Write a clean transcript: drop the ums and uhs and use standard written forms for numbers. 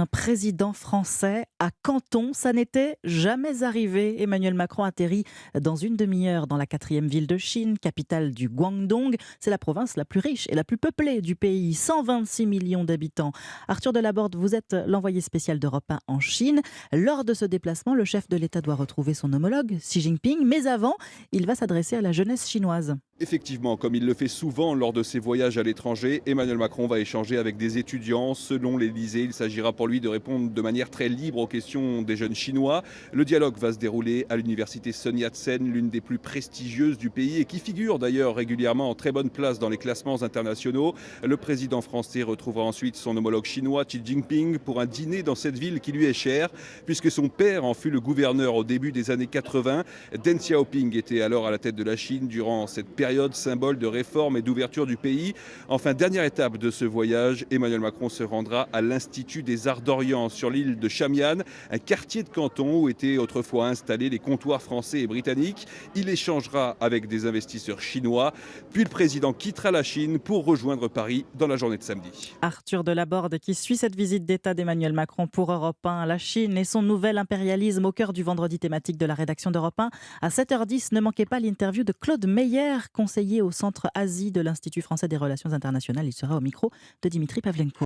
Un président français à Canton, ça n'était jamais arrivé. Emmanuel Macron atterrit dans une demi-heure dans la 4e ville de Chine, capitale du Guangdong. C'est la province la plus riche et la plus peuplée du pays, 126 millions d'habitants. Arthur Delaborde, vous êtes l'envoyé spécial d'Europe 1 en Chine. Lors de ce déplacement, le chef de l'État doit retrouver son homologue, Xi Jinping, mais avant, il va s'adresser à la jeunesse chinoise. Effectivement, comme il le fait souvent lors de ses voyages à l'étranger, Emmanuel Macron va échanger avec des étudiants. Selon l'Élysée, il s'agira pour lui de répondre de manière très libre aux questions des jeunes Chinois. Le dialogue va se dérouler à l'université Sun Yat-sen, l'une des plus prestigieuses du pays et qui figure d'ailleurs régulièrement en très bonne place dans les classements internationaux. Le président français retrouvera ensuite son homologue chinois Xi Jinping pour un dîner dans cette ville qui lui est chère, puisque son père en fut le gouverneur au début des années 80. Deng Xiaoping était alors à la tête de la Chine durant cette période symbole de réforme et d'ouverture du pays. Enfin, dernière étape de ce voyage, Emmanuel Macron se rendra à l'Institut des Arts d'Orient sur l'île de Shamian, un quartier de Canton où étaient autrefois installés les comptoirs français et britanniques. Il échangera avec des investisseurs chinois, puis le président quittera la Chine pour rejoindre Paris dans la journée de samedi. Arthur Delaborde qui suit cette visite d'État d'Emmanuel Macron pour Europe 1, la Chine et son nouvel impérialisme au cœur du vendredi thématique de la rédaction d'Europe 1. À 7h10, ne manquez pas l'interview de Claude Meyer, conseiller au Centre Asie de l'Institut français des relations internationales. Il sera au micro de Dimitri Pavlenko.